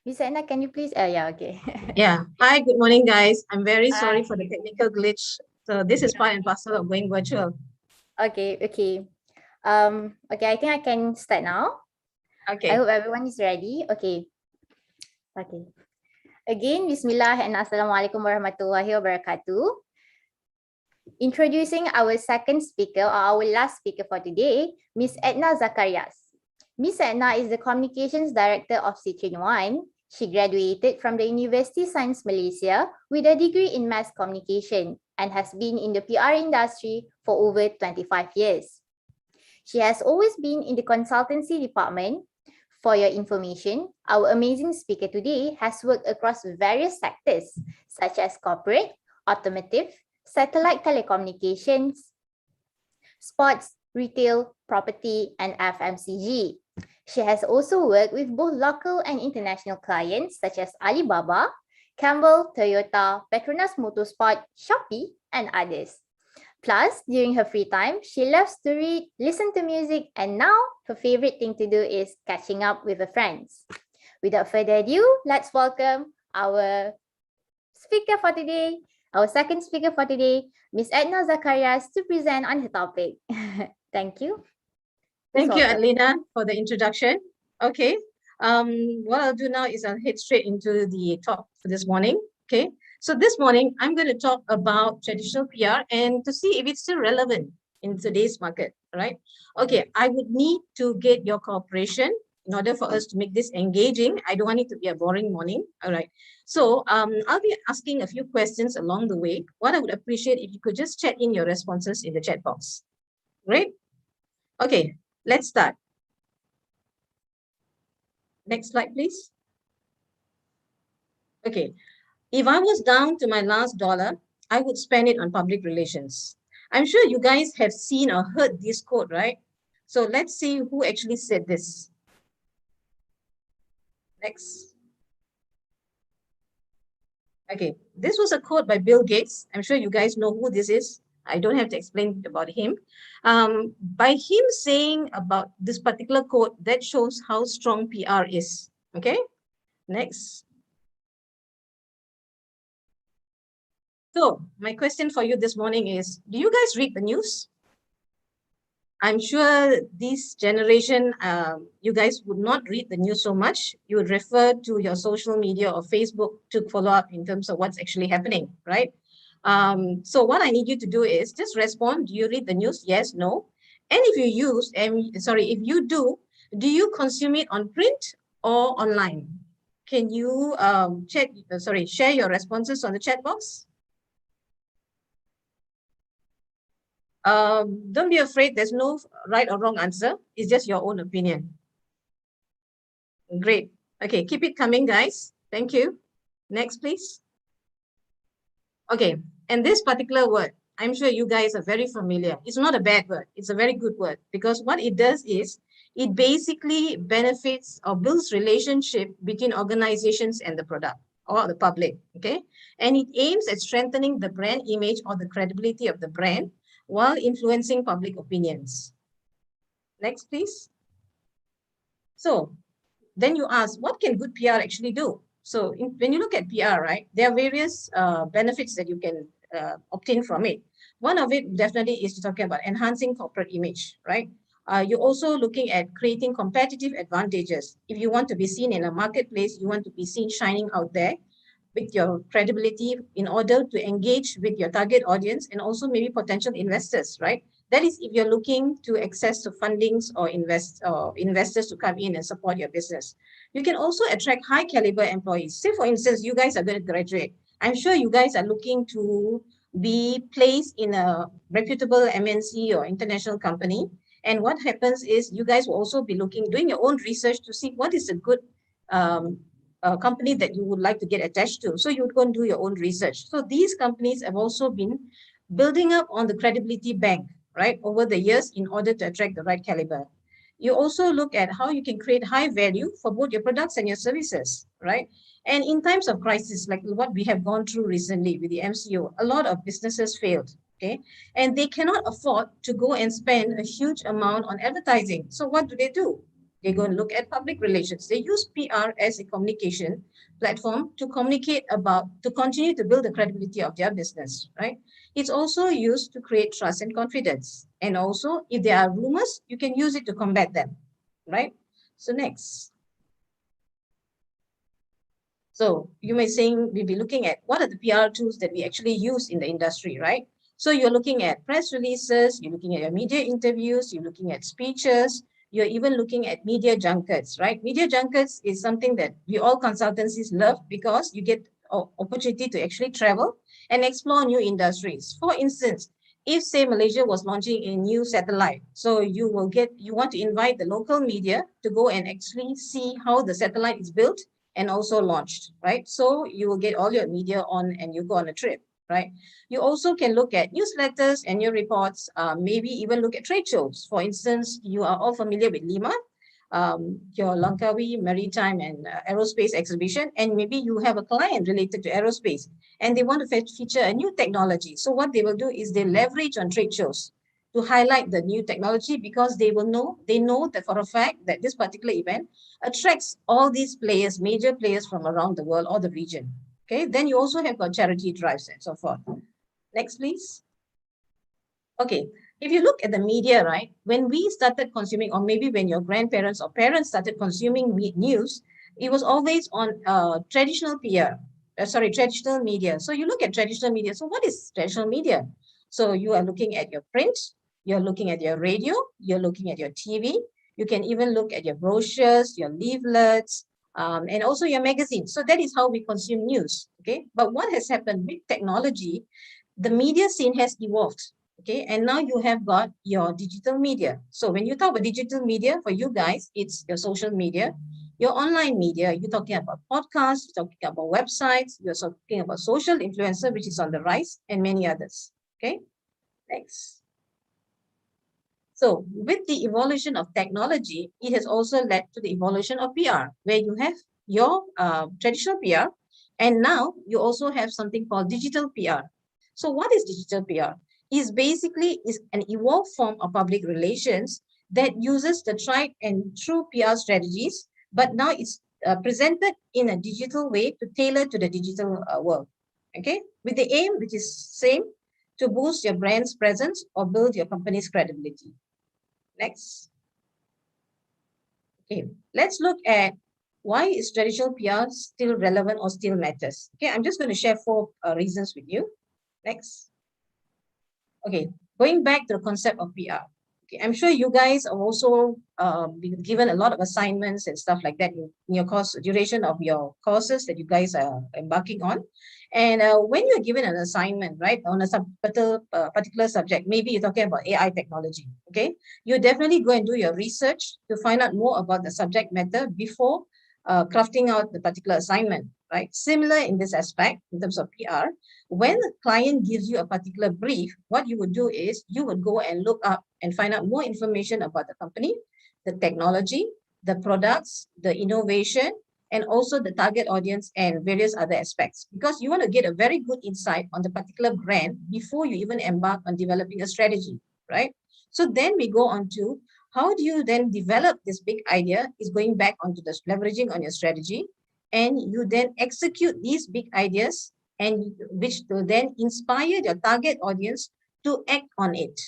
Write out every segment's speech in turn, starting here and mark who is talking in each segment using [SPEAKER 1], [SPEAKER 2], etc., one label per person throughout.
[SPEAKER 1] Miss Edna, can you please? Yeah, okay.
[SPEAKER 2] Yeah. Hi, good morning, guys. I'm very sorry
[SPEAKER 1] Hi.
[SPEAKER 2] for the technical glitch. So this is part and parcel of going virtual.
[SPEAKER 1] Okay. Okay, I think I can start now. I
[SPEAKER 2] Okay.
[SPEAKER 1] hope everyone is ready. Okay. Again, Bismillah and Assalamualaikum warahmatullahi wabarakatuh. Introducing our second speaker or our last speaker for today, Miss Edna Zacharias. Miss Edna is the Communications Director of Citrine. She graduated from the University Science Malaysia with a degree in Mass Communication and has been in the PR industry for over 25 years. She has always been in the consultancy department. For your information, our amazing speaker today has worked across various sectors such as corporate, automotive, satellite telecommunications, sports, retail, property, and FMCG. She has also worked with both local and international clients such as Alibaba, Campbell, Toyota, Petronas Motorsport, Shopee, and others. Plus, during her free time, she loves to read, listen to music, and now her favorite thing to do is catching up with her friends. Without further ado, let's welcome our speaker for today, our second speaker for today, Miss Edna Zacharias, to present on her topic. Thank you. Please
[SPEAKER 2] Thank you,
[SPEAKER 1] welcome.
[SPEAKER 2] Adelina, for the introduction. Okay. What I'll do now is I'll head straight into the talk for this morning. Okay. So this morning, I'm going to talk about traditional PR and to see if it's still relevant in today's market, right? Okay. I would need to get your cooperation in order for us to make this engaging. I don't want it to be a boring morning. All right. So I'll be asking a few questions along the way. What I would appreciate if you could just chat in your responses in the chat box. Great. Okay, let's start. Next slide, please. Okay, if I was down to my last dollar, I would spend it on public relations. I'm sure you guys have seen or heard this quote, right? So let's see who actually said this. Next. Okay, this was a quote by Bill Gates. I'm sure you guys know who this is. I don't have to explain about him. By him saying about this particular quote, that shows how strong PR is. Okay, next. So my question for you this morning is, do you guys read the news? I'm sure this generation, you guys would not read the news so much. You would refer to your social media or Facebook to follow up in terms of what's actually happening, right? So what I need you to do is just respond. Do you read the news? Yes, no. And if you use, if you do you consume it on print or online? Can you share your responses on the chat box? Don't be afraid. There's no right or wrong answer. It's just your own opinion. Great. Okay, keep it coming, guys. Thank you. Next, please. Okay, and this particular word, I'm sure you guys are very familiar. It's not a bad word. It's a very good word because what it does is it basically benefits or builds relationship between organizations and the product or the public, okay? And it aims at strengthening the brand image or the credibility of the brand while influencing public opinions. Next, please. So then you ask, what can good PR actually do? So when you look at PR, right, there are various benefits that you can obtain from it. One of it definitely is talking about enhancing corporate image, right? You're also looking at creating competitive advantages. If you want to be seen in a marketplace, you want to be seen shining out there with your credibility in order to engage with your target audience and also maybe potential investors, right? That is if you're looking to access to fundings or investors to come in and support your business. You can also attract high caliber employees. Say, for instance, you guys are going to graduate. I'm sure you guys are looking to be placed in a reputable MNC or international company. And what happens is you guys will also be doing your own research to see what is a good company that you would like to get attached to. So you would go and do your own research. So these companies have also been building up on the credibility bank, right, over the years in order to attract the right caliber. You also look at how you can create high value for both your products and your services, right? And in times of crisis, like what we have gone through recently with the MCO, a lot of businesses failed, okay? And they cannot afford to go and spend a huge amount on advertising. So what do? They go and look at public relations. They use PR as a communication platform to communicate about, to continue to build the credibility of their business, right? It's also used to create trust and confidence. And also, if there are rumors, you can use it to combat them, right? So next. So you may saying, we'll be looking at what are the PR tools that we actually use in the industry, right? So you're looking at press releases, you're looking at your media interviews, you're looking at speeches, you're even looking at media junkets, right? Media junkets is something that we all consultancies love because you get opportunity to actually travel and explore new industries. For instance, if say Malaysia was launching a new satellite, so you want to invite the local media to go and actually see how the satellite is built and also launched, right? So you will get all your media on and you go on a trip, right? You also can look at newsletters and your reports, maybe even look at trade shows. For instance, you are all familiar with Lima, your Langkawi Maritime and Aerospace exhibition, and maybe you have a client related to aerospace and they want to feature a new technology. So what they will do is they leverage on trade shows to highlight the new technology because they know that for a fact that this particular event attracts all these players, major players from around the world or the region. Okay, then you also have got charity drives and so forth. Next, please. Okay, if you look at the media, right, when we started consuming, or maybe when your grandparents or parents started consuming news, it was always on traditional PR, traditional media. So you look at traditional media. So what is traditional media? So you are looking at your print, you're looking at your radio, you're looking at your TV, you can even look at your brochures, your leaflets, and also your magazines. So that is how we consume news, okay? But what has happened with technology, the media scene has evolved. Okay, and now you have got your digital media. So when you talk about digital media, for you guys, it's your social media, your online media. You're talking about podcasts, you're talking about websites, you're talking about social influencer, which is on the rise, and many others. Okay, next. So with the evolution of technology, it has also led to the evolution of PR, where you have your traditional PR, and now you also have something called digital PR. So what is digital PR? Is an evolved form of public relations that uses the tried and true PR strategies, but now it's presented in a digital way to tailor to the digital world. Okay, with the aim, which is same, to boost your brand's presence or build your company's credibility. Next. Okay, let's look at why is traditional PR still relevant or still matters. Okay, I'm just going to share 4 reasons with you. Next. Okay, going back to the concept of PR. Okay, I'm sure you guys are also been given a lot of assignments and stuff like that in your course duration of your courses that you guys are embarking on. And when you're given an assignment, right, on a particular subject, maybe you're talking about AI technology, okay, you definitely go and do your research to find out more about the subject matter before crafting out the particular assignment, right? Similar in this aspect, in terms of PR, when the client gives you a particular brief, what you would do is you would go and look up and find out more information about the company, the technology, the products, the innovation, and also the target audience and various other aspects, because you want to get a very good insight on the particular brand before you even embark on developing a strategy, right? So then we go on to how do you then develop this big idea is going back onto the leveraging on your strategy, and you then execute these big ideas and which will then inspire your target audience to act on it.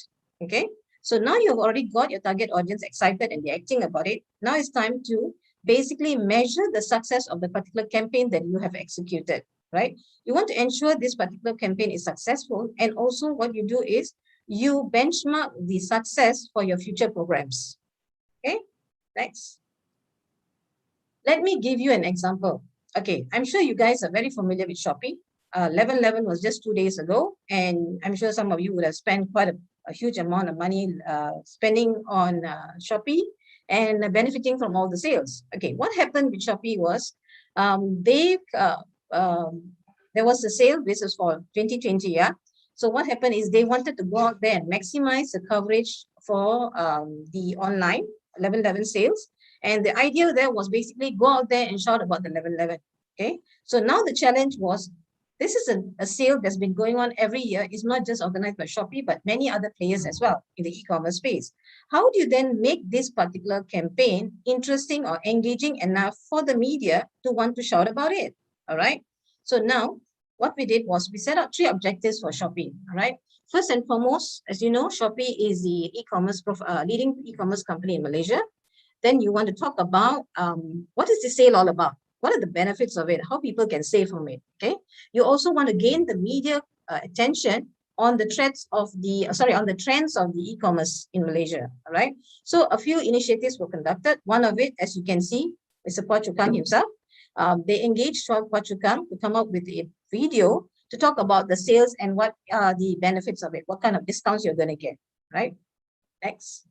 [SPEAKER 2] Okay, so now you've already got your target audience excited and they're acting about it. Now it's time to basically measure the success of the particular campaign that you have executed, right? You want to ensure this particular campaign is successful, and also what you do is you benchmark the success for your future programs. Okay, next. Let me give you an example. Okay, I'm sure you guys are very familiar with Shopee. 11/11 was just 2 days ago, and I'm sure some of you would have spent quite a huge amount of money spending on Shopee and benefiting from all the sales. Okay, what happened with Shopee was there was a sale. This is for 2020, yeah. So what happened is they wanted to go out there and maximize the coverage for the online 11/11 sales. And the idea there was basically go out there and shout about the 11/11. Okay, so now the challenge was This is a sale that's been going on every year. It's not just organized by Shopee, but many other players as well in the e-commerce space. How do you then make this particular campaign interesting or engaging enough for the media to want to shout about it? All right. So now what we did was we set up 3 objectives for Shopee. All right. First and foremost, as you know, Shopee is the leading e-commerce company in Malaysia. Then you want to talk about what is the sale all about? What are the benefits of it? How people can save from it? Okay. You also want to gain the media attention on the trends of the e-commerce in Malaysia. All right. So a few initiatives were conducted. One of it, as you can see, Mr. Puat Chukang himself. They engaged Puat Chukang to come up with a video to talk about the sales and what are the benefits of it, what kind of discounts you're going to get. Right. Next.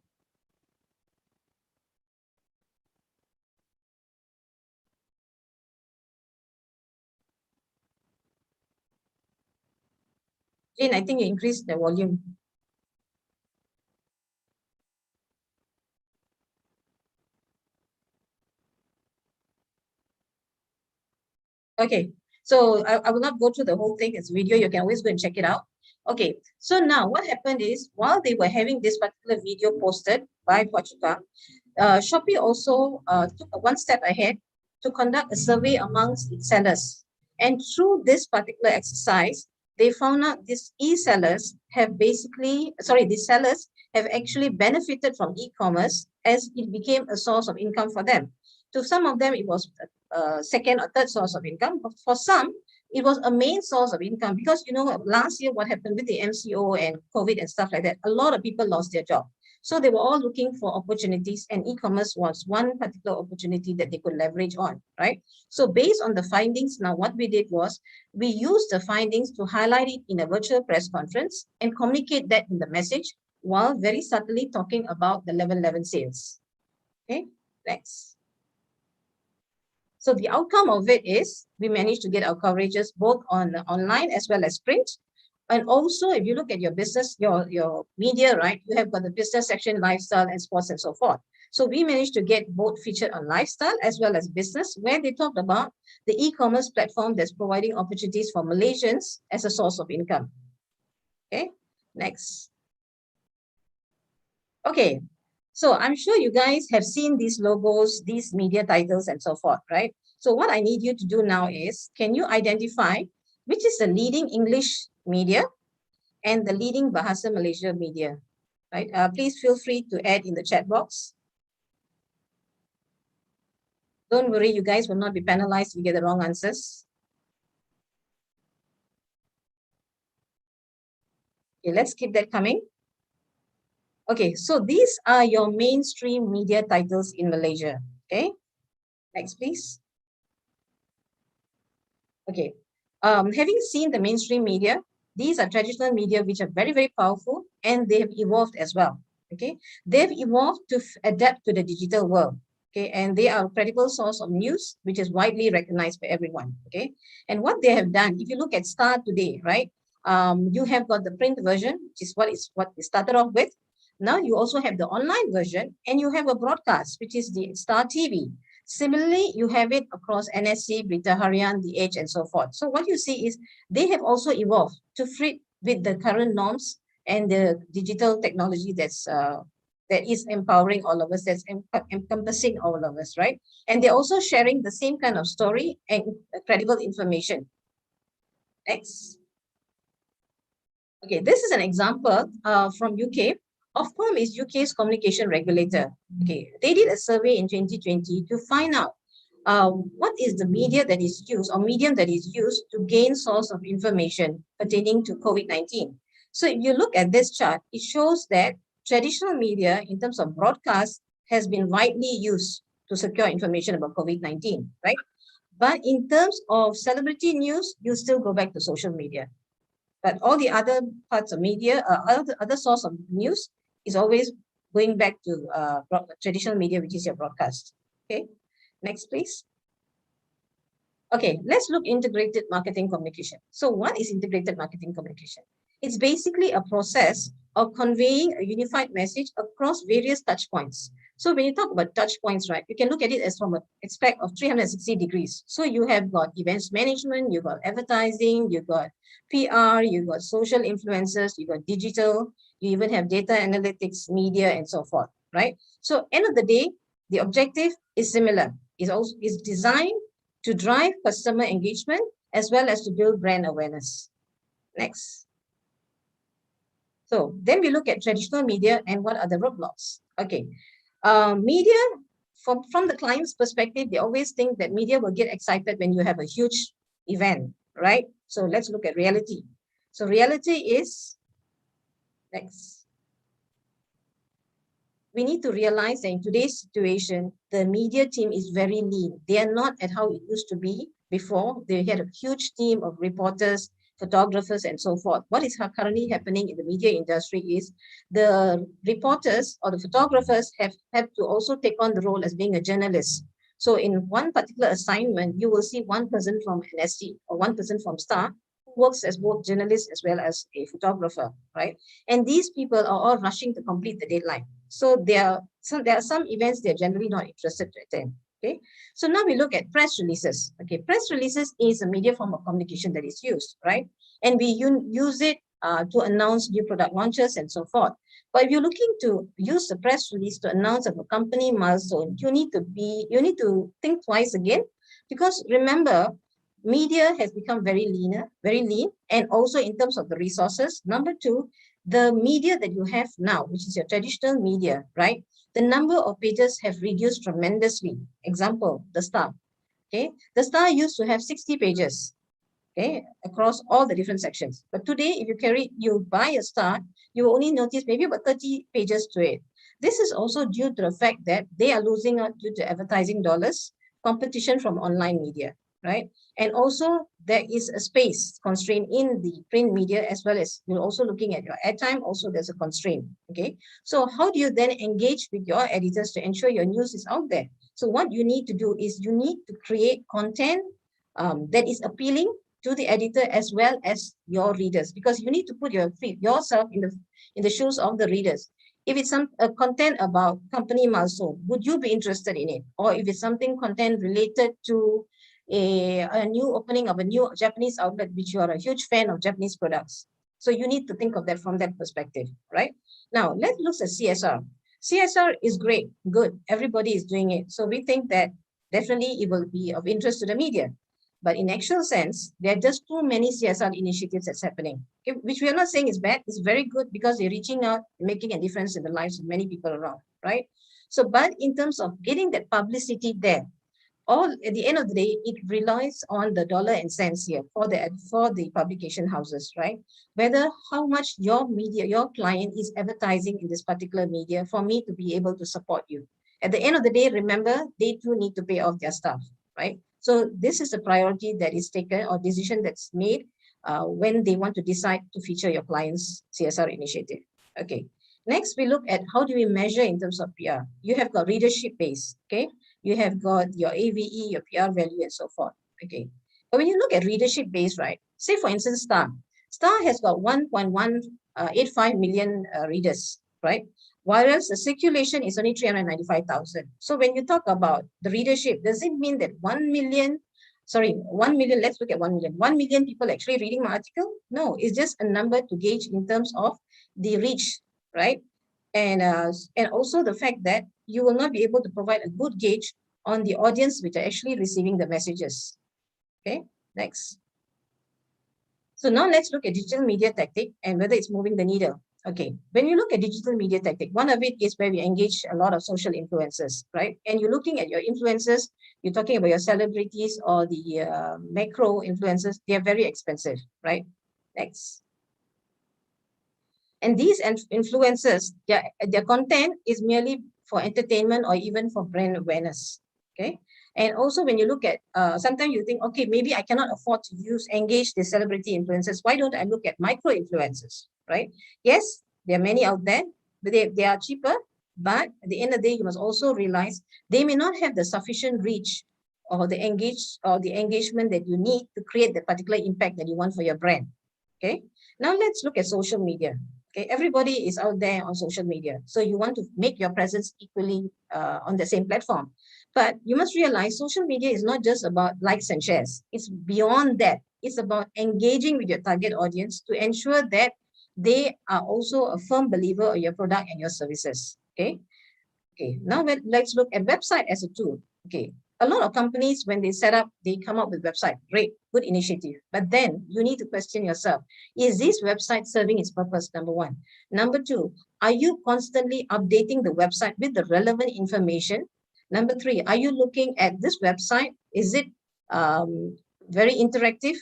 [SPEAKER 2] Jane, I think you increased the volume. Okay, so I will not go through the whole thing. It's video. You can always go and check it out. Okay, so now what happened is while they were having this particular video posted by Puat Chukang, Shopee also took one step ahead to conduct a survey amongst its sellers. And through this particular exercise, they found out these sellers have actually benefited from e-commerce as it became a source of income for them. To some of them, it was second or third source of income. But for some, it was a main source of income because, you know, last year, what happened with the MCO and COVID and stuff like that, a lot of people lost their job. So they were all looking for opportunities, and e-commerce was one particular opportunity that they could leverage on, right? So based on the findings, now what we did was we used the findings to highlight it in a virtual press conference and communicate that in the message while very subtly talking about the level 11 sales. Okay, next. So the outcome of it is we managed to get our coverages both on online as well as print. And also, if you look at your business, your media, right, you have got the business section, lifestyle, and sports, and so forth. So we managed to get both featured on lifestyle as well as business, where they talked about the e-commerce platform that's providing opportunities for Malaysians as a source of income. Okay, next. Okay, so I'm sure you guys have seen these logos, these media titles, and so forth, right? So what I need you to do now is, can you identify which is the leading English media and the leading Bahasa Malaysia media, right? Please feel free to add in the chat box. Don't worry, you guys will not be penalized if you get the wrong answers. Okay, let's keep that coming. Okay, so these are your mainstream media titles in Malaysia. Okay, next please. Okay, having seen the mainstream media, these are traditional media which are very, very powerful, and they have evolved as well. Okay, they've evolved to adapt to the digital world. Okay, and they are a credible source of news which is widely recognized by everyone. Okay, and what they have done, if you look at Star today, right, you have got the print version, which is what we started off with. Now you also have the online version, and you have a broadcast, which is the Star TV. Similarly, you have it across NSC, Berita Harian, The Age, and so forth. So what you see is they have also evolved to fit with the current norms and the digital technology that is empowering all of us, that's encompassing all of us, right? And they're also sharing the same kind of story and credible information. Next. Okay, this is an example from UK. Ofcom is UK's communication regulator. Okay, they did a survey in 2020 to find out what is the media that is used or medium that is used to gain source of information pertaining to COVID-19. So if you look at this chart, it shows that traditional media in terms of broadcast has been widely used to secure information about COVID-19, right? But in terms of celebrity news, you still go back to social media. But all the other parts of media, other source of news is always going back to traditional media, which is your broadcast. Okay, next please. Okay, let's look integrated marketing communication. So what is integrated marketing communication? It's basically a process of conveying a unified message across various touch points So when you talk about touch points, right, you can look at it as from an aspect of 360 degrees. So you have got events management, you've got advertising, you've got PR, you've got social influencers, you've got digital, you even have data analytics, media, and so forth, right? So end of the day, the objective is similar. It's designed to drive customer engagement as well as to build brand awareness. Next. So then we look at traditional media and what are the roadblocks. Okay, media, from the client's perspective, they always think that media will get excited when you have a huge event, right? So let's look at reality. So reality is, next. We need to realize that in today's situation, the media team is very lean. They are not at how it used to be before. They had a huge team of reporters, photographers, and so forth. What is currently happening in the media industry is the reporters or the photographers have to also take on the role as being a journalist. So in one particular assignment, you will see one person from NST or one person from Star who works as both journalist as well as a photographer, right? And these people are all rushing to complete the deadline. So there are some events they're generally not interested to attend. Okay, so now we look at press releases. Okay, press releases is a media form of communication that is used, right? And we use it to announce new product launches and so forth. But if you're looking to use the press release to announce of a company milestone, you need to think twice again, because remember, media has become very lean, and also in terms of the resources. Number two, the media that you have now, which is your traditional media, right? The number of pages have reduced tremendously. Example, the Star. Okay, the Star used to have 60 pages, okay, across all the different sections. But today, if you buy a Star, you will only notice maybe about 30 pages to it. This is also due to the fact that they are losing out due to advertising dollars, competition from online media, right? And also there is a space constraint in the print media, as well as you're also looking at your airtime. Also, there's a constraint. Okay, so how do you then engage with your editors to ensure your news is out there? So what you need to do is you need to create content that is appealing to the editor as well as your readers, because you need to put yourself in the shoes of the readers. If it's some content about company milestone, would you be interested in it? Or if it's something content related to a new opening of a new Japanese outlet, which you are a huge fan of Japanese products. So you need to think of that from that perspective, right? Now, let's look at CSR. CSR is great, good. Everybody is doing it. So we think that definitely it will be of interest to the media. But in actual sense, there are just too many CSR initiatives that's happening, okay, which we are not saying is bad. It's very good because they're reaching out, making a difference in the lives of many people around, right? So, but in terms of getting that publicity there, all at the end of the day, it relies on the dollar and cents here for the publication houses, right? Whether how much your media, your client is advertising in this particular media for me to be able to support you. At the end of the day, remember, they too need to pay off their staff, right? So this is a priority that is taken or decision that's made when they want to decide to feature your client's CSR initiative. Okay. Next, we look at how do we measure in terms of PR. You have got readership base, okay? You have got your AVE, your PR value, and so forth. Okay. But when you look at readership base, right? Say for instance, Star has got 1.185 million readers, right? Whereas the circulation is only 395,000. So when you talk about the readership, does it mean that 1 million, let's look at 1 million. 1 million people actually reading my article? No, it's just a number to gauge in terms of the reach, right? And also the fact that you will not be able to provide a good gauge on the audience which are actually receiving the messages. Okay, next. So now let's look at digital media tactic and whether it's moving the needle. Okay, when you look at digital media tactic, one of it is where we engage a lot of social influencers, right? And you're looking at your influencers, you're talking about your celebrities or the macro influencers, they are very expensive, right? Next. And these influencers, their content is merely for entertainment or even for brand awareness, okay? And also when you look at, sometimes you think, okay, maybe I cannot afford to engage the celebrity influencers. Why don't I look at micro influencers, right? Yes, there are many out there, but they are cheaper. But at the end of the day, you must also realize they may not have the sufficient reach or the engagement that you need to create the particular impact that you want for your brand, okay? Now let's look at social media. Okay, everybody is out there on social media. So you want to make your presence equally on the same platform. But you must realize social media is not just about likes and shares. It's beyond that. It's about engaging with your target audience to ensure that they are also a firm believer of your product and your services. Okay. Okay, now let's look at website as a tool. Okay, a lot of companies, when they set up, they come up with website. Great, good initiative. But then you need to question yourself, is this website serving its purpose? Number one. Number two, are you constantly updating the website with the relevant information? Number three, are you looking at this website? Is it very interactive?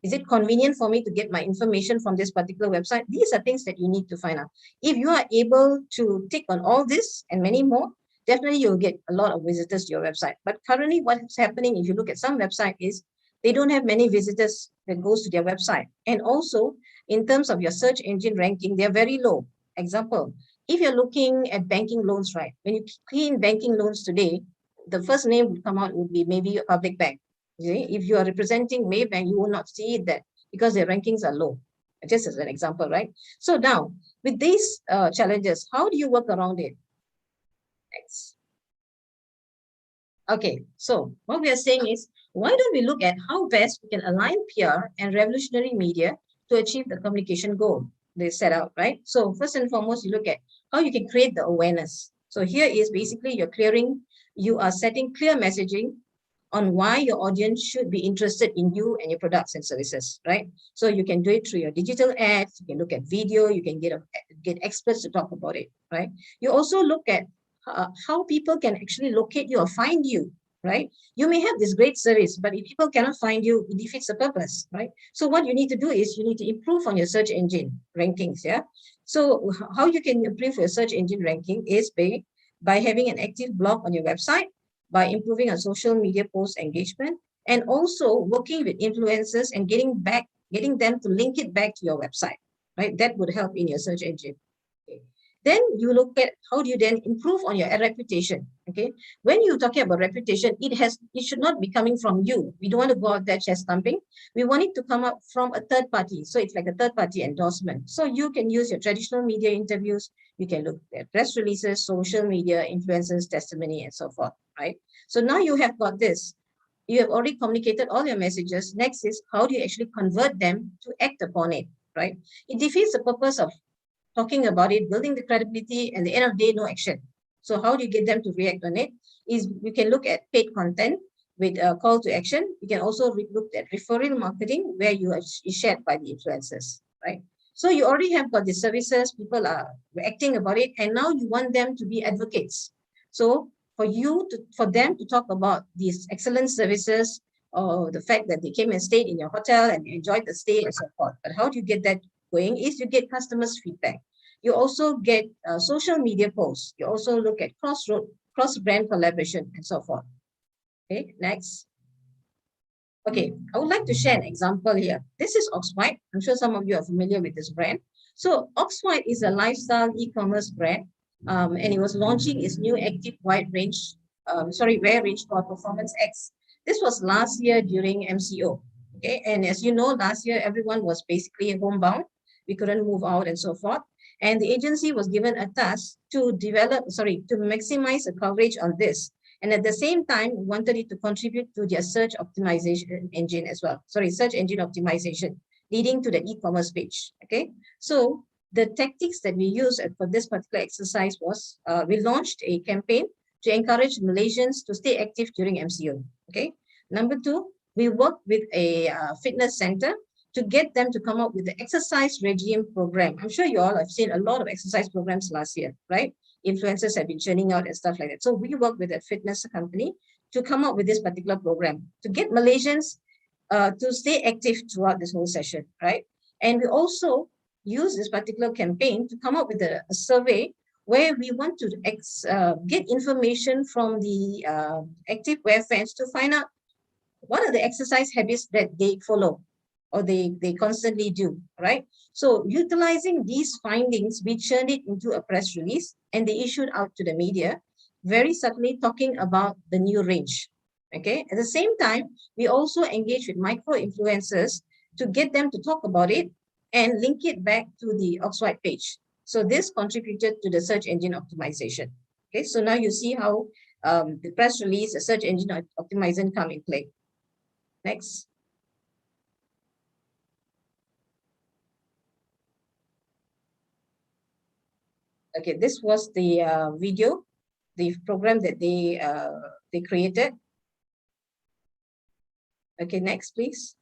[SPEAKER 2] Is it convenient for me to get my information from this particular website? These are things that you need to find out. If you are able to tick on all this and many more, definitely you'll get a lot of visitors to your website. But currently what's happening, if you look at some website, is they don't have many visitors that goes to their website. And also, in terms of your search engine ranking, they're very low. Example, if you're looking at banking loans, right? When you key in banking loans today, the first name would come out would be maybe a public bank. If you are representing Maybank, you will not see it there because their rankings are low, just as an example, right? So now, with these challenges, how do you work around it? Thanks. Okay, so what we are saying is, why don't we look at how best we can align PR and revolutionary media to achieve the communication goal they set out, right? So first and foremost, you look at how you can create the awareness. So here is basically you are setting clear messaging on why your audience should be interested in you and your products and services, right? So you can do it through your digital ads, you can look at video, you can get experts to talk about it, right? You also look at how people can actually locate you or find you, right? You may have this great service, but if people cannot find you, it defeats the purpose, right? So what you need to do is you need to improve on your search engine rankings, yeah? So how you can improve your search engine ranking is by having an active blog on your website, by improving on social media post engagement, and also working with influencers and getting them to link it back to your website, right? That would help in your search engine. Okay. Then you look at how do you then improve on your reputation. Okay, when you're talking about reputation, it should not be coming from you. We don't want to go out there chest thumping. We want it to come up from a third party. So it's like a third party endorsement. So you can use your traditional media interviews. You can look at press releases, social media, influencers, testimony, and so forth, right? So now you have got this. You have already communicated all your messages. Next is how do you actually convert them to act upon it, right? It defeats the purpose of talking about it, building the credibility, and at the end of the day, no action. So how do you get them to react on it? Is you can look at paid content with a call to action. You can also look at referral marketing where you are shared by the influencers, right? So you already have got the services, people are acting about it, and now you want them to be advocates. So for them to talk about these excellent services or the fact that they came and stayed in your hotel and enjoyed the stay and so forth. But how do you get that going is you get customers' feedback. You also get social media posts. You also look at cross-brand collaboration and so forth. Okay, next. Okay, I would like to share an example here. This is Oxwhite. I'm sure some of you are familiar with this brand. So Oxwhite is a lifestyle e-commerce brand, and it was launching its new active wear range called Performance X. This was last year during MCO. Okay, and as you know, last year everyone was basically homebound. We couldn't move out and so forth. And the agency was given a task to maximize the coverage on this. And at the same time, wanted it to contribute to their search optimization engine as well. Search engine optimization, leading to the e-commerce page. Okay, so the tactics that we used for this particular exercise was we launched a campaign to encourage Malaysians to stay active during MCO. Okay, number two, we worked with a fitness center to get them to come up with the exercise regime program. I'm sure you all have seen a lot of exercise programs last year, right? Influencers have been churning out and stuff like that. So we work with a fitness company to come up with this particular program to get Malaysians to stay active throughout this whole session, right? And we also use this particular campaign to come up with a survey where we want to get information from the active wear fans to find out what are the exercise habits that they follow or they constantly do, right? So utilizing these findings, we turned it into a press release and they issued out to the media, very subtly talking about the new range, okay? At the same time, we also engage with micro-influencers to get them to talk about it and link it back to the Oxwhite page. So this contributed to the search engine optimization. Okay, so now you see how the press release, the search engine optimization come in play. Next. Okay, this was the video, the program that they created. Okay, next, please.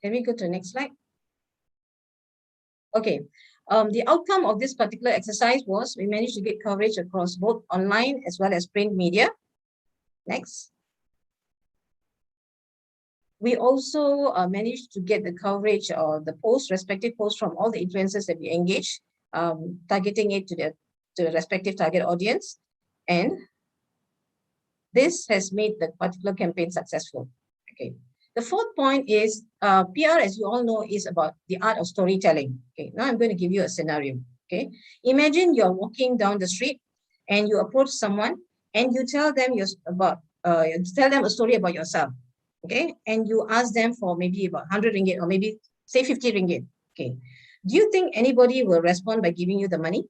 [SPEAKER 2] Can we go to the next slide? Okay, the outcome of this particular exercise was we managed to get coverage across both online as well as print media. Next. We also managed to get the coverage or the respective posts from all the influencers that we engaged, targeting it to the respective target audience. And this has made the particular campaign successful. Okay. The fourth point is PR, as you all know, is about the art of storytelling. Okay. Now I'm going to give you a scenario. Okay. Imagine you're walking down the street and you approach someone and you tell them a story about yourself. Okay. And you ask them for maybe about 100 ringgit or maybe say 50 ringgit. Okay. Do you think anybody will respond by giving you the money?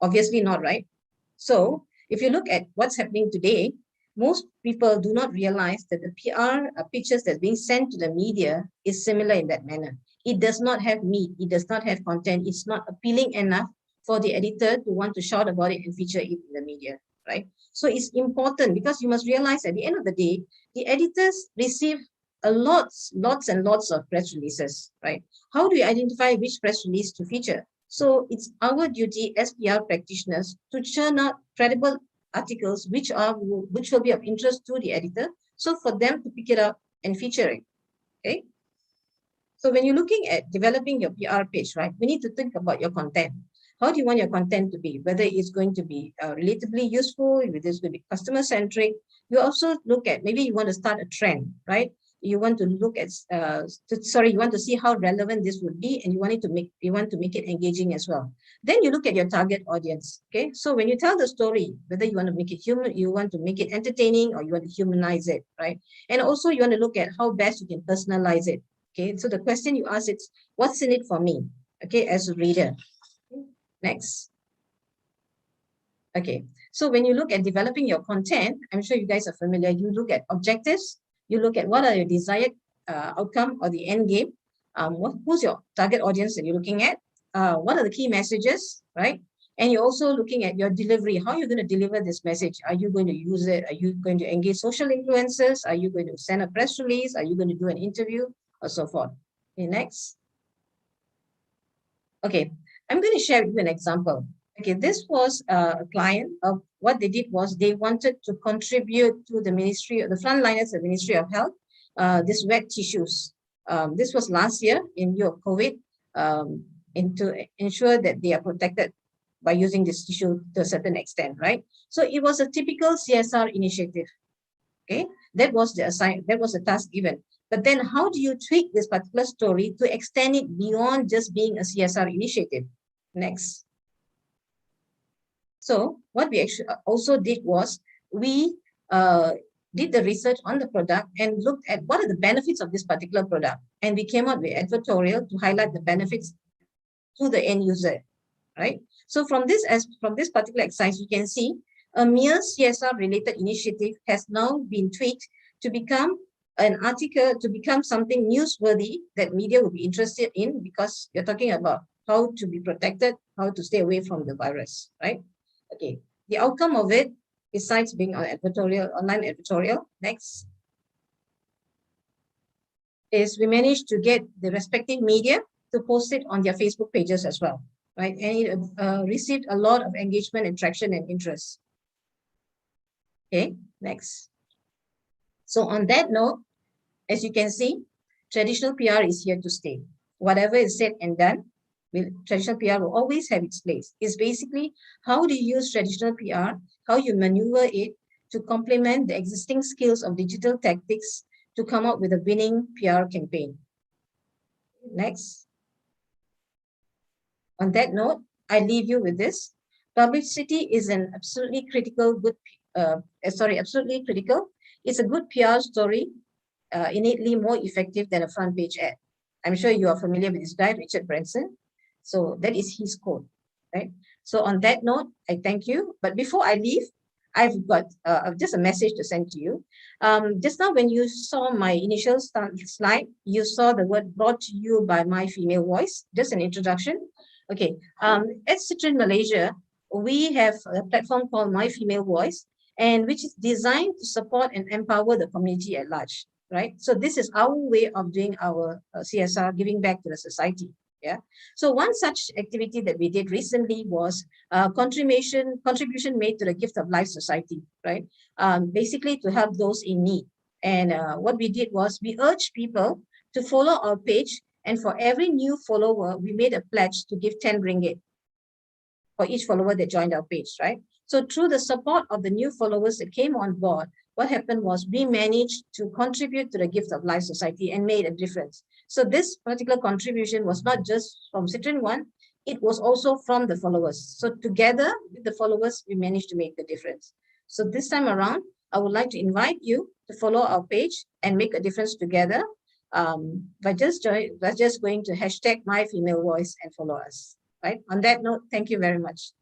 [SPEAKER 2] Obviously not, right? So if you look at what's happening today, most people do not realize that the PR pictures that's being sent to the media is similar in that manner. It does not have meat. It does not have content. It's not appealing enough for the editor to want to shout about it and feature it in the media, right? So it's important because you must realize at the end of the day, the editors receive lots and lots of press releases, right? How do you identify which press release to feature? So it's our duty as PR practitioners to churn out credible articles which will be of interest to the editor, so for them to pick it up and feature it. Okay. So when you're looking at developing your PR page, right, we need to think about your content. How do you want your content to be? Whether it's going to be relatively useful, whether it's going to be customer centric. You also look at maybe you want to start a trend, right? You want to look at you want to see how relevant this would be, and you want to make it engaging as well. Then you look at your target audience. Okay, so when you tell the story, whether you want to make it you want to make it entertaining, or you want to humanize it, right? And also you want to look at how best you can personalize it. Okay, so the question you ask is, what's in it for me? Okay, as a reader. Next. Okay, so when you look at developing your content, I'm sure you guys are familiar. You look at objectives. You look at what are your desired outcome or the end game. Who's your target audience that you're looking at? What are the key messages, right? And you're also looking at your delivery. How are you going to deliver this message? Are you going to use it? Are you going to engage social influencers? Are you going to send a press release? Are you going to do an interview, or so forth? Okay, next. Okay, I'm going to share with you an example. Okay, this was a client. What they did was they wanted to contribute to the frontliners, the Ministry of Health, this wet tissues. This was last year in view of COVID, and to ensure that they are protected by using this tissue to a certain extent, right? So it was a typical CSR initiative. Okay, that was the task given. But then how do you tweak this particular story to extend it beyond just being a CSR initiative? Next. So what we actually also did was we did the research on the product and looked at what are the benefits of this particular product. And we came out with advertorial to highlight the benefits to the end user, right? So from this particular exercise, you can see a mere CSR related initiative has now been tweaked to become an article, to become something newsworthy that media will be interested in, because you're talking about how to be protected, how to stay away from the virus, right? Okay, the outcome of it, besides being on online advertorial, next, is we managed to get the respective media to post it on their Facebook pages as well, right? And it received a lot of engagement and traction and interest. Okay, next. So on that note, as you can see, traditional PR is here to stay. Whatever is said and done, traditional PR will always have its place. It's basically how do you use traditional PR, how you maneuver it to complement the existing skills of digital tactics to come up with a winning PR campaign. Next. On that note, I leave you with this. Publicity is an absolutely critical absolutely critical. It's a good PR story, innately more effective than a front page ad. I'm sure you are familiar with this guy, Richard Branson. So that is his quote, right? So on that note, I thank you. But before I leave, I've got just a message to send to you. Just now when you saw my initial slide, you saw the word brought to you by my female voice, just an introduction. Okay, at Citrine Malaysia, we have a platform called My Female Voice, and which is designed to support and empower the community at large, right? So this is our way of doing our CSR, giving back to the society. Yeah. So one such activity that we did recently was contribution made to the Gift of Life Society, right? Basically to help those in need. And what we did was we urged people to follow our page, and for every new follower, we made a pledge to give 10 ringgit for each follower that joined our page, right? So through the support of the new followers that came on board, what happened was we managed to contribute to the Gift of Life Society and made a difference. So this particular contribution was not just from Citrine One, it was also from the followers. So together with the followers, we managed to make the difference. So this time around, I would like to invite you to follow our page and make a difference together by just going to hashtag My Female Voice and follow us. Right. On that note, thank you very much.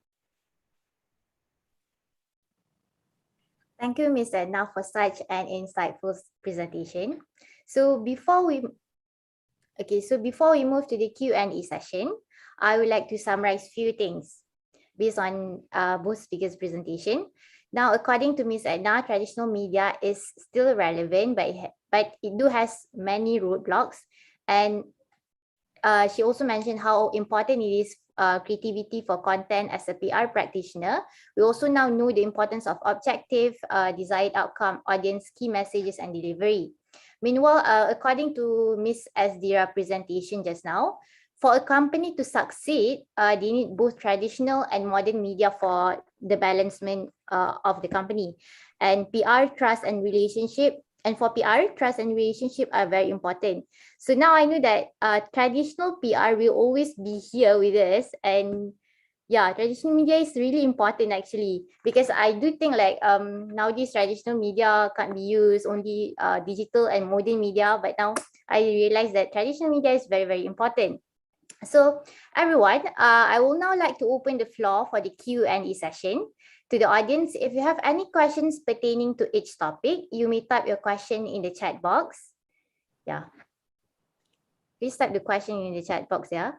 [SPEAKER 1] Thank you, Ms. Edna, for such an insightful presentation. So before we move to the Q&A session, I would like to summarize few things based on both speakers' presentation. Now, according to Ms. Edna, traditional media is still relevant, but it do has many roadblocks. And she also mentioned how important it is creativity for content as a PR practitioner. We also now know the importance of objective, desired outcome, audience, key messages, and delivery. Meanwhile, according to Ms. Esdira presentation just now, for a company to succeed, they need both traditional and modern media for the balancement of the company. And PR, trust, and relationship. And for PR, trust and relationship are very important. So now I know that traditional PR will always be here with us. And yeah, traditional media is really important actually, because I do think like nowadays traditional media can't be used, only digital and modern media. But now I realize that traditional media is very, very important. So everyone, I will now like to open the floor for the Q&A session. To the audience, if you have any questions pertaining to each topic, you may type your question in the chat box. Yeah. Please type the question in the chat box, yeah.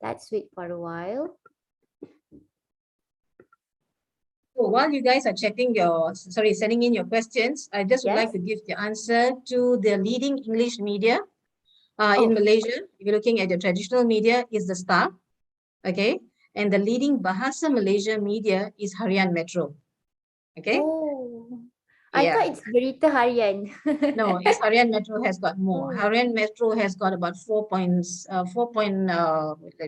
[SPEAKER 1] Let's wait for a while.
[SPEAKER 2] So while you guys are sending in your questions, I just would like to give the answer to the leading English media in Malaysia. If you're looking at the traditional media, is the Star, okay? And the leading Bahasa Malaysia media is Harian Metro, okay?
[SPEAKER 1] Oh, I thought it's Berita Harian.
[SPEAKER 2] No, it's Harian Metro has got more. Harian Metro has got about 4 let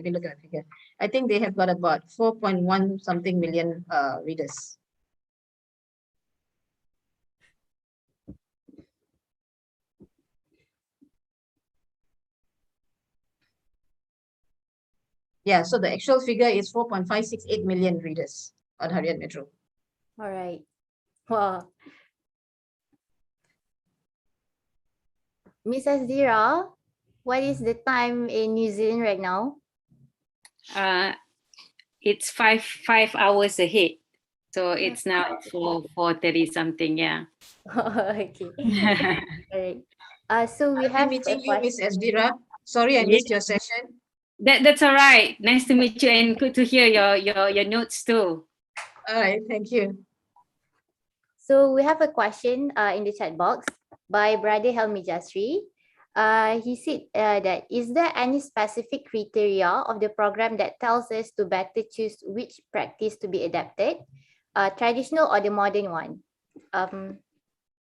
[SPEAKER 2] me look at the figure. I think they have got about 4.1 something million readers. Yeah, so the actual figure is 4.568 million readers on Harian Metro.
[SPEAKER 1] All right. Wow. Miss Esdira, what is the time in New Zealand right now?
[SPEAKER 3] It's five hours ahead. So it's now 4:30 something, yeah.
[SPEAKER 1] Okay. All right. So we have
[SPEAKER 2] meeting you, Miss Esdira. Sorry, I missed your session.
[SPEAKER 3] That's all right. Nice to meet you and good to hear your notes too.
[SPEAKER 2] All right, thank you.
[SPEAKER 1] So we have a question in the chat box by Brother Helmi Jasri. He said that, is there any specific criteria of the program that tells us to better choose which practice to be adapted, traditional or the modern one?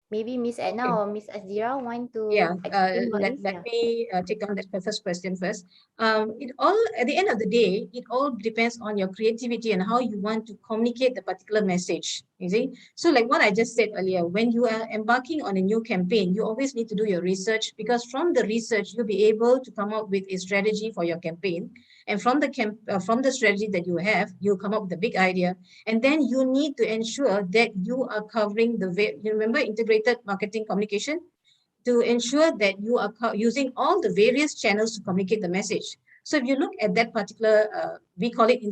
[SPEAKER 1] Maybe Miss Edna or Miss Esdira want to
[SPEAKER 2] Yeah,
[SPEAKER 1] explain about this?
[SPEAKER 2] let me take on that first question first. It all, at the end of the day, it all depends on your creativity and how you want to communicate the particular message. You see, so like what I just said earlier, when you are embarking on a new campaign, you always need to do your research, because from the research you'll be able to come up with a strategy for your campaign. And from the strategy that you have, you'll come up with a big idea, and then you need to ensure that you are covering you remember integrated marketing communication, to ensure that you are using all the various channels to communicate the message. So if you look at that particular, we call it in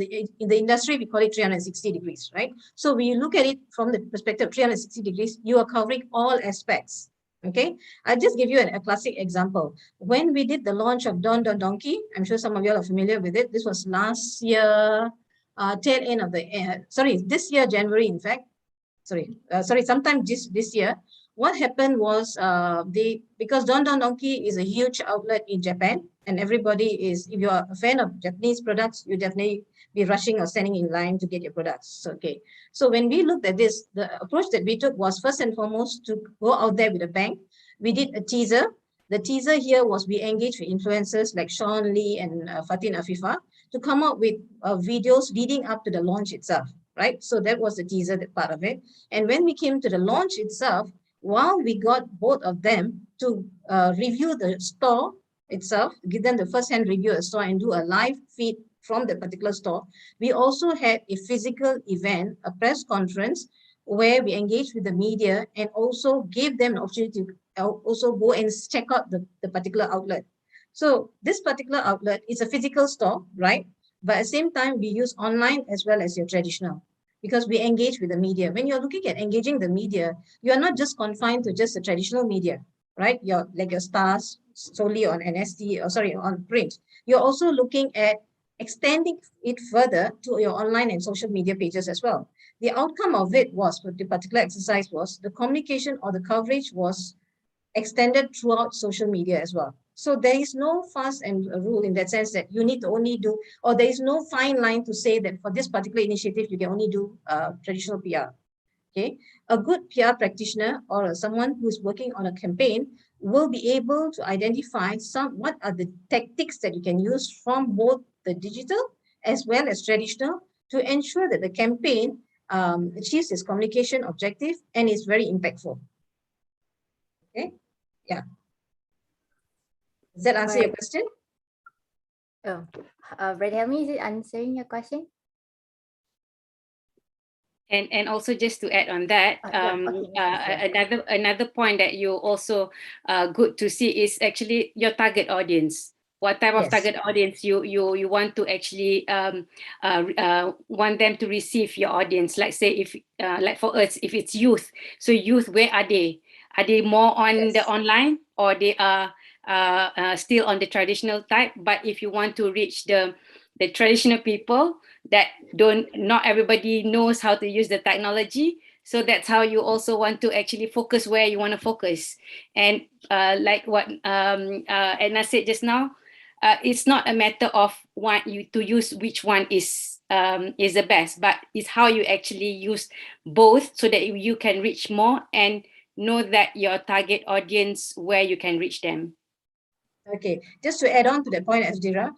[SPEAKER 2] the industry, we call it 360 degrees, right? So when you look at it from the perspective of 360 degrees, you are covering all aspects. Okay, I'll just give you a classic example. When we did the launch of Don Don Donkey, I'm sure some of you are familiar with it. This was last year, tail end of this year, January, in fact. Sometime this year. What happened was because Don Don Donkey is a huge outlet in Japan, and everybody is, if you are a fan of Japanese products, you definitely be rushing or standing in line to get your products. Okay, so when we looked at this, the approach that we took was first and foremost to go out there with a bang. We did a teaser. The teaser here was we engaged with influencers like Sean Lee and Fatin Afifa to come up with videos leading up to the launch itself, right? So that was the teaser, that part of it. And when we came to the launch itself, while we got both of them to review the store itself, give them the first-hand review of the store and do a live feed from the particular store, we also had a physical event, a press conference, where we engaged with the media and also gave them an opportunity to also go and check out the particular outlet. So this particular outlet is a physical store, right? But at the same time, we use online as well as your traditional, because we engage with the media. When you're looking at engaging the media, you are not just confined to just the traditional media, right? Your stars solely on NST, on print. You're also looking at extending it further to your online and social media pages as well. The outcome of it was, for the particular exercise, was the communication or the coverage was extended throughout social media as well. So there is no fast and rule in that sense that you need to only do, or there is no fine line to say that for this particular initiative, you can only do traditional PR. Okay, a good PR practitioner or someone who's working on a campaign will be able to identify what are the tactics that you can use from both the digital as well as traditional to ensure that the campaign achieves its communication objective and is very impactful. Okay, yeah. Does that answer your question?
[SPEAKER 1] Brother Helmi, is it answering your question?
[SPEAKER 3] And also just to add on that, another point that you also good to see is actually your target audience. What type of target audience you want to actually want them to receive your audience? Like say if like for us, if it's youth, so youth, where are they? Are they more on the online, or they are still on the traditional type? But if you want to reach the traditional people that not everybody knows how to use the technology, so that's how you also want to actually focus where you want to focus. And like what Edna said just now, it's not a matter of want you to use which one is the best, but it's how you actually use both so that you can reach more and know that your target audience, where you can reach them.
[SPEAKER 2] Okay, just to add on to that point, Esdira,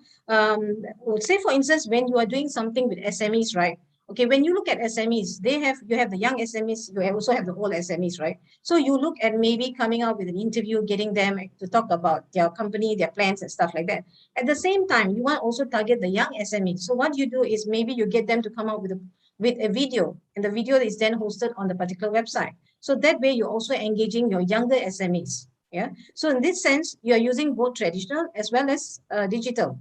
[SPEAKER 2] say for instance, when you are doing something with SMEs, right? Okay, when you look at SMEs, you have the young SMEs, you also have the old SMEs, right? So you look at maybe coming out with an interview, getting them to talk about their company, their plans and stuff like that. At the same time, you want to also target the young SMEs. So what you do is maybe you get them to come out with a video, and the video is then hosted on the particular website. So that way you're also engaging your younger SMEs. Yeah. So in this sense, you are using both traditional as well as digital.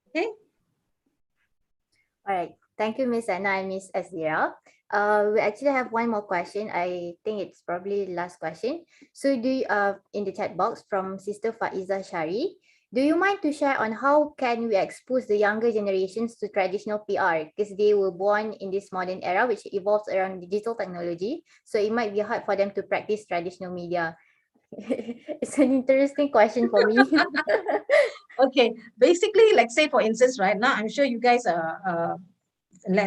[SPEAKER 2] Okay.
[SPEAKER 1] All right. Thank you, Miss Edna and Miss Esdira. We actually have one more question. I think it's probably the last question. So do you, in the chat box from Sister Faiza Shari, do you mind to share on how can we expose the younger generations to traditional PR? Because they were born in this modern era, which evolves around digital technology. So it might be hard for them to practice traditional media. It's an interesting question for me.
[SPEAKER 2] Okay, basically, like say for instance, right now, I'm sure you guys are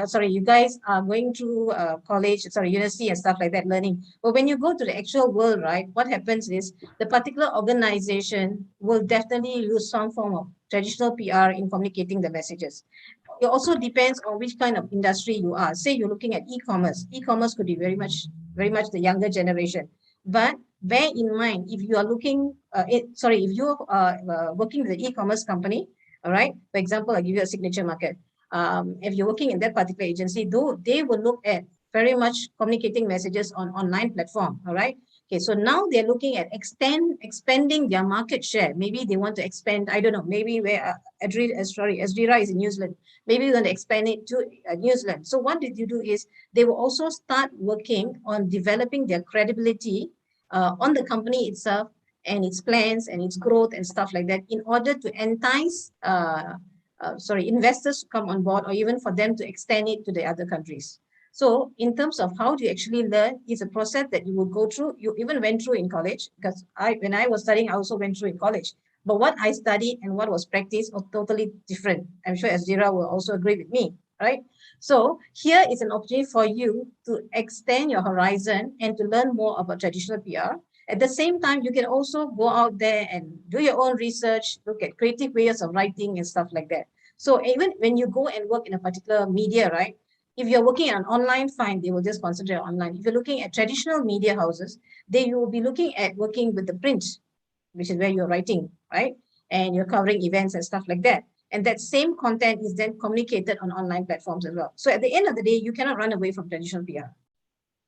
[SPEAKER 2] sorry, you guys are going through college, sorry, university and stuff like that, learning. But when you go to the actual world, right, what happens is the particular organization will definitely use some form of traditional PR in communicating the messages. It also depends on which kind of industry you are. Say you're looking at e-commerce. E-commerce could be very much the younger generation. But bear in mind, if you are looking, if you're working with an e-commerce company, all right, for example, I'll give you a signature market. If you're working in that particular agency, though, they will look at very much communicating messages on online platform, all right? Okay, so now they're looking at expanding their market share. Maybe they want to expand, I don't know, maybe where Esdira is in New Zealand. Maybe we're going to expand it to New Zealand. So what did you do is they will also start working on developing their credibility on the company itself and its plans and its growth and stuff like that in order to entice investors to come on board or even for them to extend it to the other countries. So in terms of how do you actually learn, it's a process that you will go through. You even went through in college, because when I was studying, I also went through in college. But what I studied and what was practiced was totally different. I'm sure Esdira will also agree with me, right? So here is an opportunity for you to extend your horizon and to learn more about traditional PR. At the same time, you can also go out there and do your own research, look at creative ways of writing and stuff like that. So even when you go and work in a particular media, right? If you're working on online, fine, they will just concentrate on online. If you're looking at traditional media houses, they will be looking at working with the print, which is where you're writing, right? And you're covering events and stuff like that. And that same content is then communicated on online platforms as well. So at the end of the day, you cannot run away from traditional PR,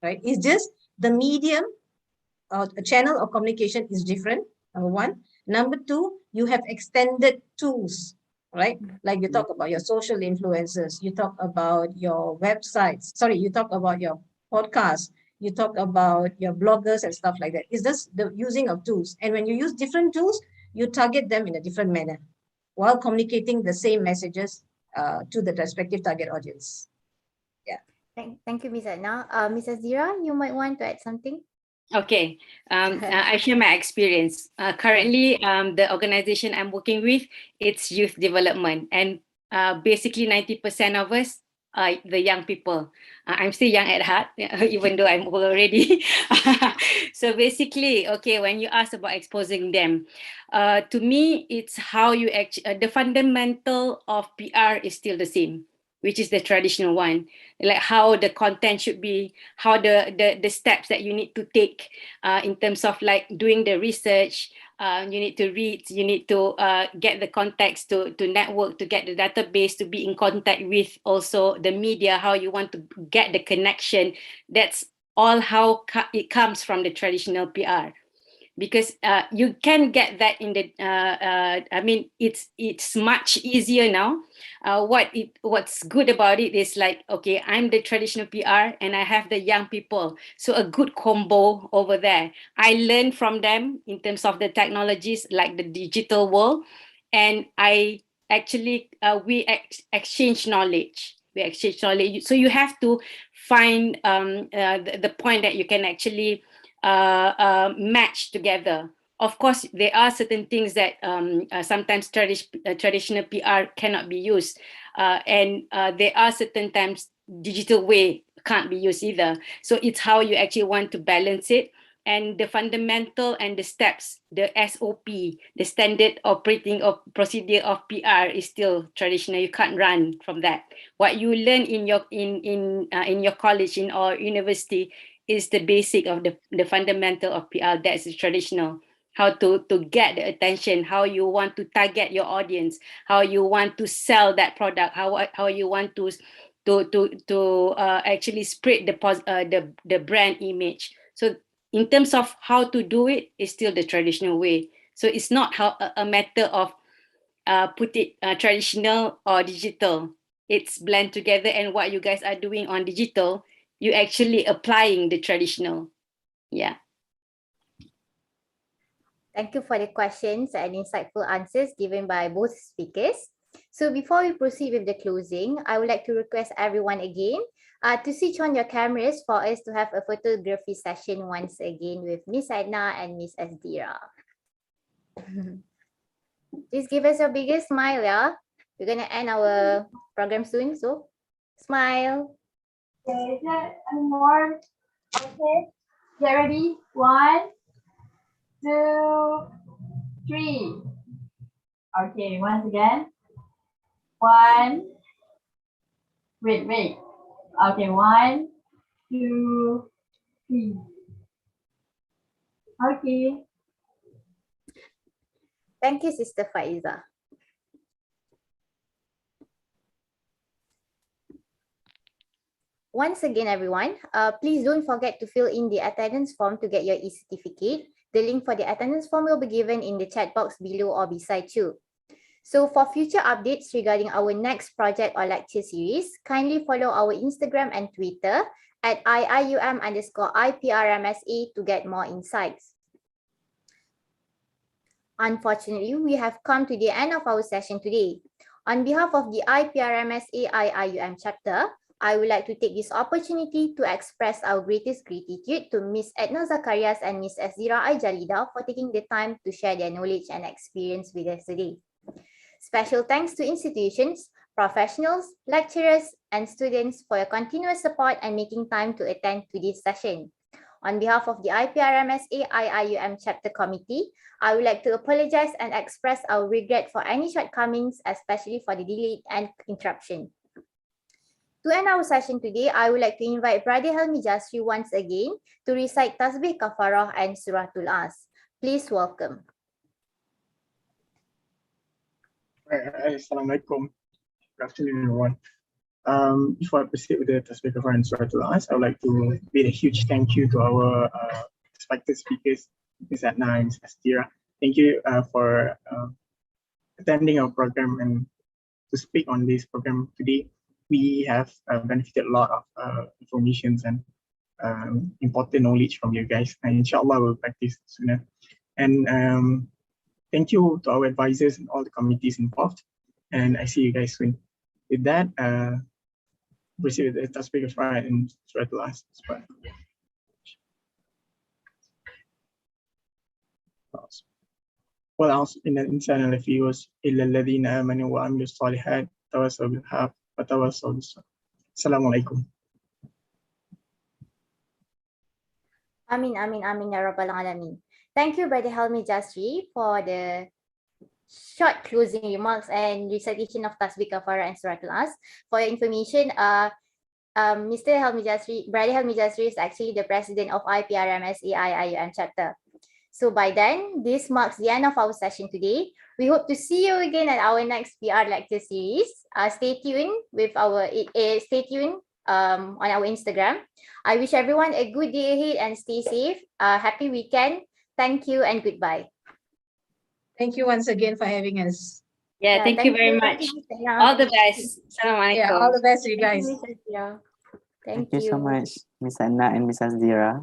[SPEAKER 2] right? It's just the medium, a channel of communication is different, number one. Number two, you have extended tools, right? Like you talk about your social influencers, you talk about your websites, you talk about your podcasts, you talk about your bloggers and stuff like that. It's just the using of tools. And when you use different tools, you target them in a different manner while communicating the same messages to the respective target audience. Yeah.
[SPEAKER 1] Thank you, Ms. Edna. Ms. Esdira, you might want to add something?
[SPEAKER 3] Okay, I share my experience. Currently, the organization I'm working with, it's youth development, and basically 90% of us are the young people. I'm still young at heart, even though I'm old already. So basically, okay, when you ask about exposing them, to me, it's how you actually, the fundamental of PR is still the same, which is the traditional one, like how the content should be, how the steps that you need to take in terms of like doing the research. You need to read, you need to get the context to network, to get the database, to be in contact with also the media, how you want to get the connection. That's all how it comes from the traditional PR. Because you can get that in the I mean, it's much easier now. What's good about it is like, okay, I'm the traditional PR and I have the young people, so a good combo over there. I learn from them in terms of the technologies like the digital world, and I actually we exchange knowledge. So you have to find the point that you can actually match together. Of course, there are certain things that sometimes traditional PR cannot be used, and there are certain times digital way can't be used either. So it's how you actually want to balance it. And the fundamental and the steps, the SOP, the standard operating of procedure of PR is still traditional. You can't run from that. What you learn in your college or university is the basic of the fundamental of PR. That's the traditional. How to get the attention, how you want to target your audience, how you want to sell that product, how you want to actually spread the brand image. So in terms of how to do it, is still the traditional way. So it's not a matter of put it traditional or digital. It's blend together, and what you guys are doing on digital, you actually applying the traditional. Yeah.
[SPEAKER 1] Thank you for the questions and insightful answers given by both speakers. So before we proceed with the closing, I would like to request everyone again to switch on your cameras for us to have a photography session once again with Miss Edna and Miss Esdira. Please give us your biggest smile, yeah? We're going to end our program soon, so Smile. Okay, is there any more? Okay, get ready. 1, 2, 3. Okay, once again. 1. Wait. Okay, 1, 2, 3. Okay. Thank you, Sister Faiza. Once again, everyone, please don't forget to fill in the attendance form to get your e-certificate. The link for the attendance form will be given in the chat box below or beside you. So for future updates regarding our next project or lecture series, kindly follow our Instagram and Twitter at IIUM_IPRMSA to get more insights. Unfortunately, we have come to the end of our session today. On behalf of the IPRMSA IIUM chapter, I would like to take this opportunity to express our greatest gratitude to Ms. Edna Zacharias and Ms. Esdira Aijalida for taking the time to share their knowledge and experience with us today. Special thanks to institutions, professionals, lecturers, and students for your continuous support and making time to attend to this session. On behalf of the IPRMSA IIUM Chapter Committee, I would like to apologize and express our regret for any shortcomings, especially for the delay and interruption. To end our session today, I would like to invite Brother Helmi Jasri once again to recite Tasbih Kafarah and Suratul As. Please welcome.
[SPEAKER 4] Assalamualaikum. Good afternoon, everyone. Before I proceed with the Tasbih Kafarah and Suratul As, I would like to give a huge thank you to our respected speakers, Ms. Edna and Ms. Esdira. Thank you for attending our program and to speak on this program today. We have benefited a lot of information and important knowledge from you guys, and inshallah we'll practice sooner. And thank you to our advisors and all the committees involved, and I see you guys soon. With that, proceed with the Tasbih Kafarah and Suratul As. والعصر إن الإنسان لفي خسر إلا الذين آمنوا وعملوا الصالحات وتواصوا بالحق وتواصوا بالصبر. Assalamu alaikum.
[SPEAKER 1] Amin, ya Rabbal Alameen. Thank you, Brother Helmi Jasri, for the short closing remarks and recitation of Tasbih Kafarah and Suratul As. For your information, Mr. Helmi Jasri, Brother Helmi Jasri is actually the president of IPRMSA IIUM chapter. So by then, this marks the end of our session today. We hope to see you again at our next PR lecture series. Stay tuned with our on our Instagram. I wish everyone a good day ahead and stay safe. Happy weekend. Thank you and goodbye.
[SPEAKER 2] Thank you once again for having us.
[SPEAKER 3] Yeah, thank you very much. All the best. Assalamualaikum.
[SPEAKER 2] Yeah, all the best, you
[SPEAKER 1] Thank
[SPEAKER 2] guys.
[SPEAKER 1] you, Ms. Esdira.
[SPEAKER 5] Thank you so much, Miss Edna and Miss Esdira.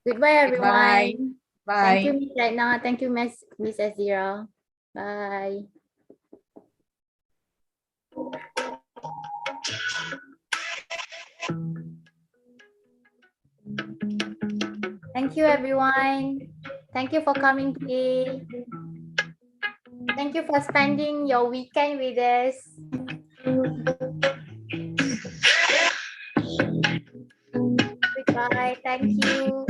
[SPEAKER 1] Goodbye, everyone.
[SPEAKER 2] Bye.
[SPEAKER 1] Thank you, Miss Edna. Thank you, Miss Esdira. Bye. Thank you, everyone. Thank you for coming today. Thank you for spending your weekend with us. Goodbye. Thank you.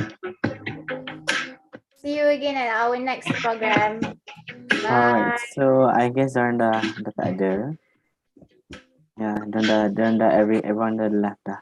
[SPEAKER 1] See you again at our next program. Bye.
[SPEAKER 5] Alright, so I guess dah tak ada. Ya, dah everyone dah left dah.